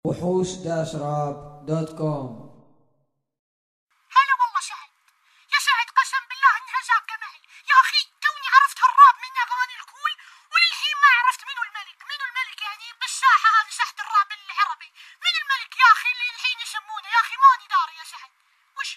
وحوش-راب.com. هلا والله شهد يا شهد، قسم بالله انها زاقه معي يا اخي. توني عرفت هالراب من اغاني الكول، وللحين ما عرفت منو الملك يعني بالساحه هذه، ساحه الراب العربي. من الملك يا اخي اللي الحين يسمونه؟ يا اخي ماني داري يا شهد. وش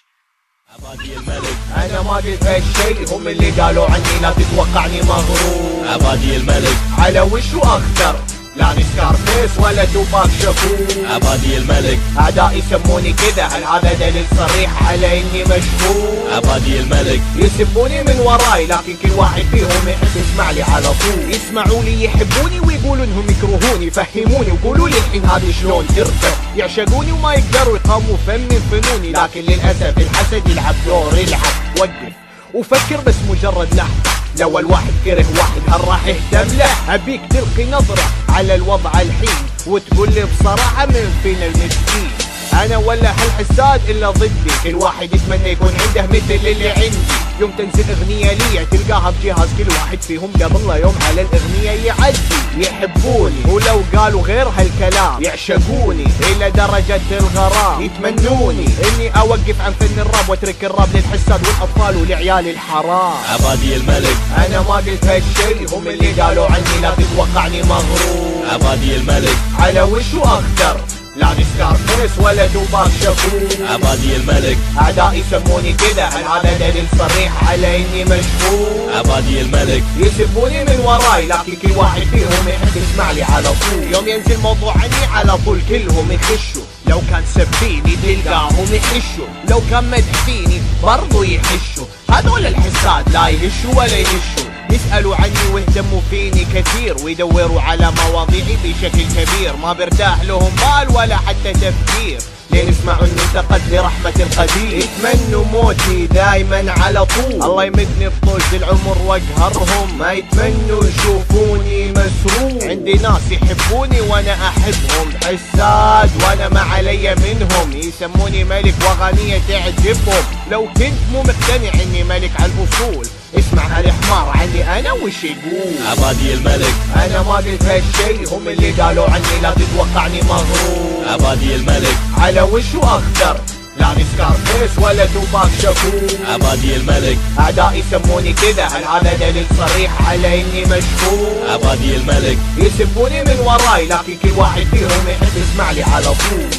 عبادي الملك؟ انا ما قلت هالشي، هم اللي قالوا عني لا تتوقعني مغرور. عبادي الملك على وشو اخطر؟ لا سكارفيس ولا توباك شاكور. عبادي الملك اعدائي يسموني كذا، هل هذا دليل صريح على اني مشهور؟ عبادي الملك يسبوني من وراي، لكن كل واحد فيهم يحب يسمع لي على طول. يسمعوا لي يحبوني ويقولوا انهم يكرهوني، فهموني وقولوا لي الحين هذه شلون ترفع. يعشقوني وما يقدروا يقاموا فم من فنوني، لكن للاسف الحسد يلعب دور. يلعب وقف وفكر بس مجرد لحظة، لو الواحد كره واحد هل راح يهتم له؟ ابيك تلقي نظرة على الوضع الحين وتقول لي بصراحة من فينا المسكين، انا ولا هالحساد الا ضدي؟ كل واحد يتمنى يكون عنده مثل اللي عندي. يوم تنزل اغنية لي تلقاها بجهاز كل واحد فيهم قبل لا يوم على الاغنية يعدي. يحبوني ولو قالوا غير هالكلام يعشقوني الى درجة الغرام. يتمنوني اني اوقف عن فن الراب واترك الراب للحساد والاطفال ولعيال الحرام. عبادي الملك انا ما قلت هالشي، هم اللي قالوا عني لا تتوقعني مغرور. عبادي الملك على وشو اقدر؟ لا سكارفيس ولا توباك شاكور. عبادي الملك اعدائي يسموني كذا، هل هذا دليل صريح على اني مشهور؟ عبادي الملك يسبوني من وراي، لكن كل واحد فيهم يحب يسمع لي على طول. يوم ينزل موضوع عني على طول كلهم يخشوا، لو كان سبيني تلقاهم يحشوا، لو كان مدحيني برضو يحشوا. هذول الحساد لا يهشوا ولا يهشوا، يسألوا عني ويهتموا فيني كثير، ويدوروا على مواضيعي بشكل كبير. ما برتاح لهم بال ولا حتى تفكير، لين يسمعوا اني انتقد لرحمة القدير. يتمنوا موتي دايما على طول، الله يمدني بطول العمر واقهرهم. ما يتمنوا يشوفوني مسرور، عندي ناس يحبوني وانا احبهم. حساد وانا ما علي منهم، يسموني ملك واغانية تعجبهم. لو كنت مو مقتنع اني ملك على الاصول، اسمع هالحمار عني انا وش يقول. عبادي الملك انا ما قلت هالشي، هم اللي قالوا عني لا تتوقعني مغرور. عبادي الملك على وشو اخطر؟ لا سكارفيس ولا توباك شاكور. عبادي الملك اعدائي يسموني كذا، هل هذا دليل صريح على اني مشهور؟ عبادي الملك يسبوني من وراي، لكن كل واحد فيهم يحب يسمع لي على طول.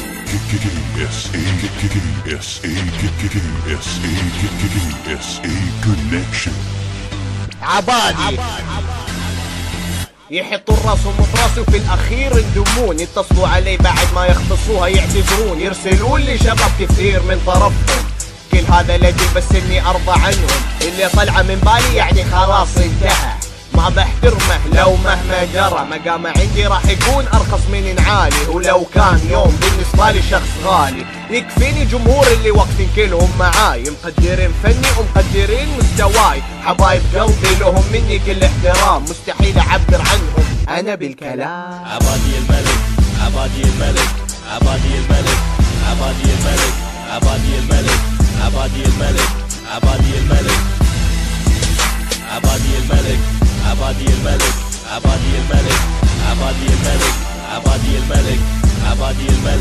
عبادي يحطوا راسهم براسي وفي الاخير يندمون. يتصلوا علي بعد ما يخلصوها يعتذرون، يرسلون لي شباب كثير من طرفهم. كل هذا لاجل بس اني ارضى عنهم، اللي طلع من بالي يعني خلاص انتهى. ما بحترمه لو مهما جرى، مقامه عندي راح يكون ارخص من نعالي. ولو كان يوم بالنسبه لي شخص غالي، يكفيني جمهور اللي واقفين كلهم معاي، مقدرين فني ومقدرين مستواي. حبايب قلبي لهم مني كل احترام، مستحيل اعبر عنهم انا بالكلام. عبادي الملك عبادي الملك عبادي الملك عبادي الملك عبادي الملك عبادي الملك عبادي الملك عبادي الملك عبادي الملك عبادي الملك عبادي الملك عبادي الملك عبادي الملك